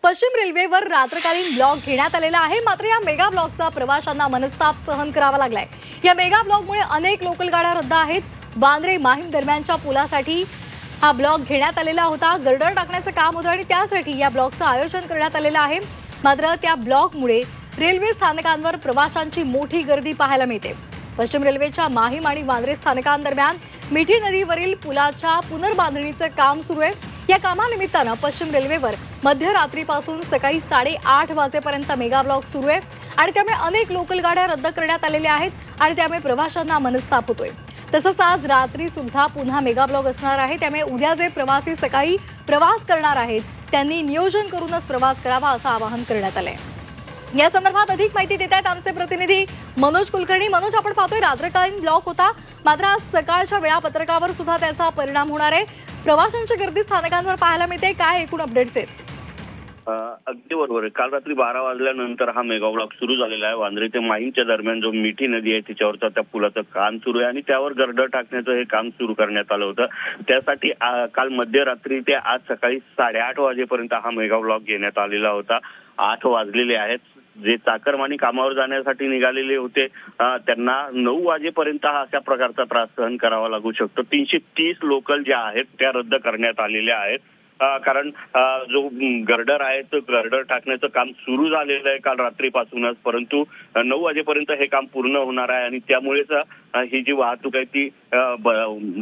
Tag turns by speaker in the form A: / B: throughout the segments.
A: पश्चिम रेल्वेवर रात्रकालीन ब्लॉक घेण्यात आलेला आहे। मात्र या मेगा ब्लॉकचा प्रवाशांना मनस्ताप सहन करावा लागलाय। या मेगा ब्लॉकमुळे अनेक लोकल गाड्या रद्द आहेत। वांद्रे माहीम दरम्यानच्या पुलासाठी हा ब्लॉक घेण्यात आलेला होता। गर्डर टाकण्याचं काम होतं आणि त्यासाठी या ब्लॉकचं आयोजन करण्यात आलेलं आहे। मात्र त्या ब्लॉकमुळे रेल्वे स्थानकांवर प्रवाशांची मोठी गर्दी पाहायला मिळते। पश्चिम रेल्वेच्या माहीम आणि वांद्रे स्थानकांदरम्यान मिठी नदीवरील पुलाच्या पुनर्बांधणीचं काम सुरू आहे। या कामानिमित्तानं पश्चिम रेल्वेवर मध्यरात्रीपासून सकाळी 8:30 वाजेपर्यंत मेगा ब्लॉक सुरू आहे आणि त्यामुळे अनेक लोकल गाड्या रद्द करण्यात आलेल्या आहेत आणि त्यामुळे प्रवाशांना मनस्ताप होतोय। तसंच आज रात्री सुद्धा पुन्हा मेगा ब्लॉक असणार आहे। त्यामुळे उद्या जे प्रवासी सकाळी प्रवास करणार आहेत त्यांनी नियोजन करूनच प्रवास करावा असं आवाहन करण्यात आलंय। या संदर्भात अधिक माहिती देत आहेत आमचे प्रतिनिधी मनोज कुलकर्णी। मनोज, आपण पाहतोय रात्रकालीन ब्लॉक होता, मात्र आज सकाळच्या वेळापत्रकावर सुद्धा त्याचा परिणाम होणार आहे। प्रवाशांची गर्दी स्थानकांवर पाहायला मिळते, काय एकूण अपडेट्स आहेत?
B: अगदी बरोबर आहे। काल रात्री 12 वाजल्यानंतर हा मेगा ब्लॉक सुरू झालेला आहे। वांद्रे ते माहीमच्या दरम्यान जो मिठी नदी आहे तिच्यावरचा त्या पुलाचं काम सुरू आहे आणि त्यावर गर्डर टाकण्याचं हे काम सुरू करण्यात आलं होतं। त्यासाठी काल मध्यरात्री ते आज सकाळी 8:30 वाजेपर्यंत हा मेगा ब्लॉक घेण्यात आलेला होता। 8 वाजलेले आहेत। जे चाकरमानी कामावर जाण्यासाठी निघालेले होते त्यांना 9 वाजेपर्यंत हा अशा प्रकारचा त्रास सहन करावा लागू शकतो। 330 लोकल ज्या आहेत त्या रद्द करण्यात आलेल्या आहेत। कारण जो गर्डर आहे तो गर्डर टाकण्याचं काम सुरू झालेलं आहे काल रात्रीपासूनच, परंतु 9 वाजेपर्यंत हे काम पूर्ण होणार आहे आणि त्यामुळेच ही जी वाहतूक आहे ती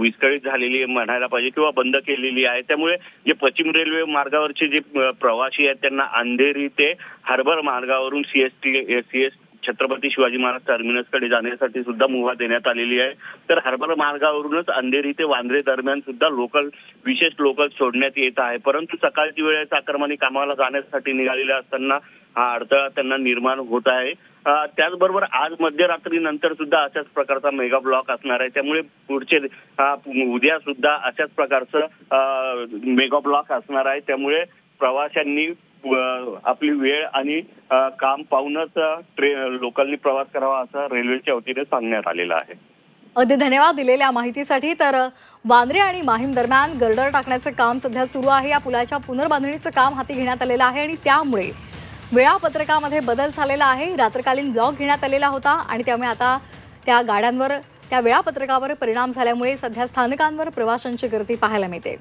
B: विस्कळीत झालेली म्हणायला पाहिजे किंवा बंद केलेली आहे। त्यामुळे जे पश्चिम रेल्वे मार्गावरचे जे प्रवासी आहेत त्यांना अंधेरी ते हार्बर मार्गावरून सीएस छत्रपती शिवाजी महाराज टर्मिनसकडे जाण्यासाठी सुद्धा मुभा देण्यात आलेली आहे। तर हार्बर मार्गावरूनच अंधेरी ते वांद्रे दरम्यान सुद्धा विशेष लोकल सोडण्यात येत आहे। परंतु सकाळची वेळ चाकरमानी कामाला जाण्यासाठी निघालेले असताना हा अडथळा त्यांना निर्माण होत आहे। त्याचबरोबर आज मध्यरात्री नंतर सुद्धा अशाच प्रकारचा मेगा ब्लॉक असणार आहे। त्यामुळे पुढचे उद्या सुद्धा अशाच प्रकारचं मेगा ब्लॉक असणार आहे। त्यामुळे प्रवाशांनी आपली वेळ आणि काम पाहूनच लोकलनी प्रवास करावा असं रेल्वेच्या वतीने सांगण्यात आलेलं आहे।
A: अगदी धन्यवाद दिलेल्या माहितीसाठी। तर वांद्रे आणि माहीम दरम्यान गर्डर टाकण्याचं काम सध्या सुरू आहे। या पुलाच्या पुनर्बांधणीचं काम हाती घेण्यात आलेलं आहे आणि त्यामुळे वेळापत्रकामध्ये बदल झालेला आहे। रात्रकालीन ब्लॉक घेण्यात आलेला होता आणि त्यामुळे आता त्या गाड्यांवर त्या वेळापत्रकावर परिणाम झाल्यामुळे सध्या स्थानकांवर प्रवाशांची गर्दी पाहायला मिळते।